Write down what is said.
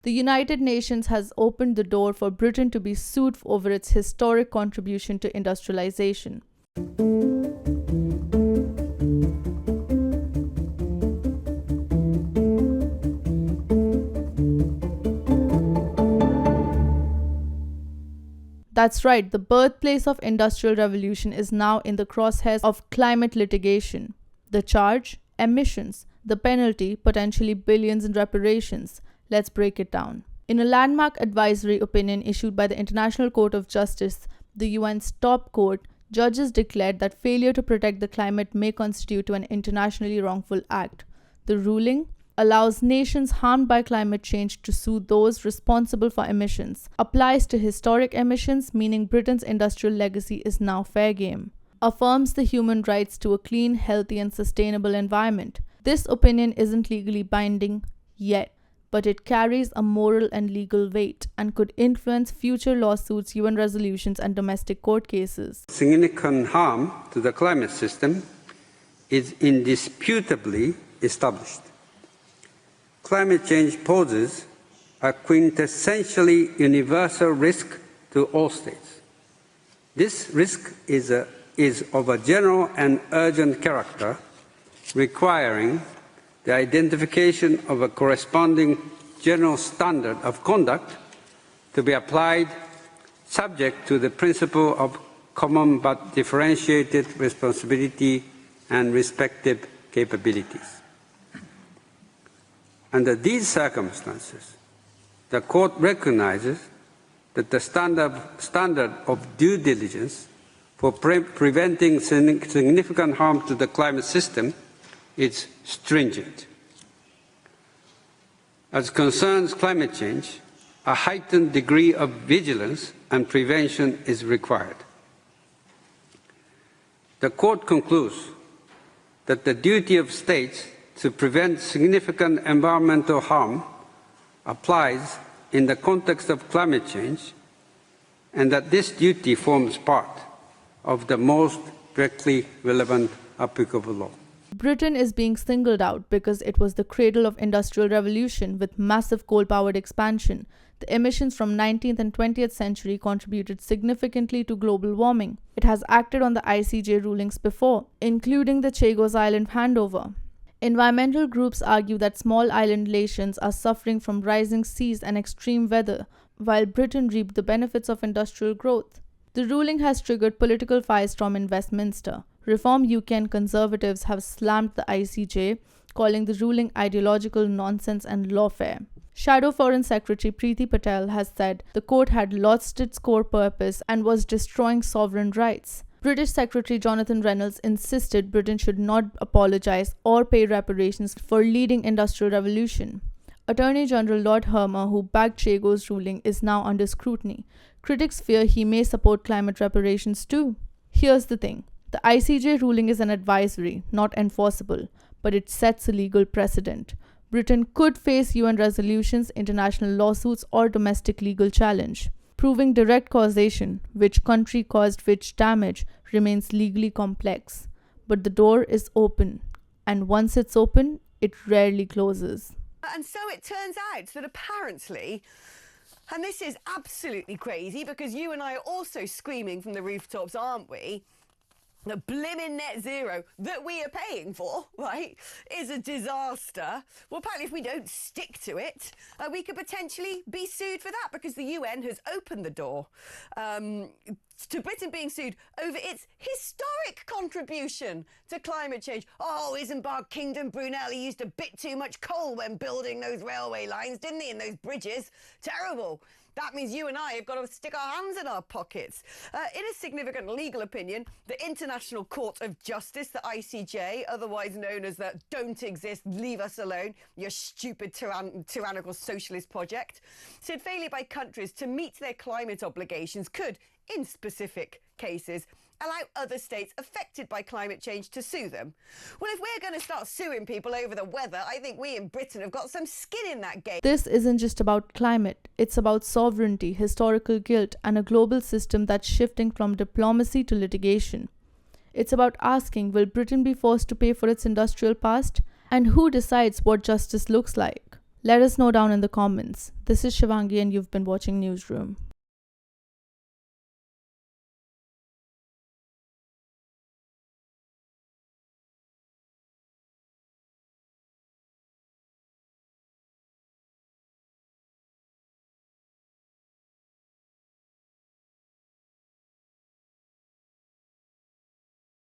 The United Nations has opened the door for Britain to be sued over its historic contribution to industrialization. That's right, the birthplace of Industrial Revolution is now in the crosshairs of climate litigation. The charge? Emissions. The penalty? Potentially billions in reparations. Let's break it down. In a landmark advisory opinion issued by the International Court of Justice, the UN's top court, judges declared that failure to protect the climate may constitute an internationally wrongful act. The ruling allows nations harmed by climate change to sue those responsible for emissions, applies to historic emissions, meaning Britain's industrial legacy is now fair game, affirms the human rights to a clean, healthy, and sustainable environment. This opinion isn't legally binding yet, but it carries a moral and legal weight and could influence future lawsuits, UN resolutions, and domestic court cases. Significant harm to the climate system is indisputably established. Climate change poses a quintessentially universal risk to all states. This risk is of a general and urgent character, requiring the identification of a corresponding general standard of conduct to be applied subject to the principle of common but differentiated responsibility and respective capabilities. Under these circumstances, the Court recognizes that the standard of due diligence for preventing significant harm to the climate system is stringent. As concerns climate change, a heightened degree of vigilance and prevention is required. The Court concludes that the duty of states to prevent significant environmental harm applies in the context of climate change, and that this duty forms part of the most directly relevant applicable law. Britain is being singled out because it was the cradle of Industrial Revolution with massive coal-powered expansion. The emissions from 19th and 20th century contributed significantly to global warming. It has acted on the ICJ rulings before, including the Chagos Island handover. Environmental groups argue that small island nations are suffering from rising seas and extreme weather, while Britain reaped the benefits of industrial growth. The ruling has triggered political firestorm in Westminster. Reform UK and Conservatives have slammed the ICJ, calling the ruling ideological nonsense and lawfare. Shadow Foreign Secretary Preeti Patel has said the court had lost its core purpose and was destroying sovereign rights. British Secretary Jonathan Reynolds insisted Britain should not apologize or pay reparations for leading Industrial Revolution. Attorney General Lord Hermer, who backed Chagos' ruling, is now under scrutiny. Critics fear he may support climate reparations too. Here's the thing. The ICJ ruling is an advisory, not enforceable, but it sets a legal precedent. Britain could face UN resolutions, international lawsuits, or domestic legal challenge. Proving direct causation, which country caused which damage, remains legally complex. But the door is open, and once it's open, it rarely closes. And so it turns out that apparently, and this is absolutely crazy because you and I are also screaming from the rooftops, aren't we? The blimmin' net zero that we are paying for, right, is a disaster. Well, apparently if we don't stick to it, we could potentially be sued for that because the UN has opened the door to Britain being sued over its historic contribution to climate change. Oh, Isambard Kingdom Brunel, he used a bit too much coal when building those railway lines, didn't he, and those bridges? Terrible. That means you and I have got to stick our hands in our pockets. In a significant legal opinion, the International Court of Justice, the ICJ, otherwise known as the don't exist, leave us alone, your stupid tyrannical socialist project, said failure by countries to meet their climate obligations could, in specific cases, allow other states affected by climate change to sue them. Well, if we're going to start suing people over the weather, I think we in Britain have got some skin in that game. This isn't just about climate. It's about sovereignty, historical guilt, and a global system that's shifting from diplomacy to litigation. It's about asking, will Britain be forced to pay for its industrial past? And who decides what justice looks like? Let us know down in the comments. This is Shivangi and you've been watching Newsroom.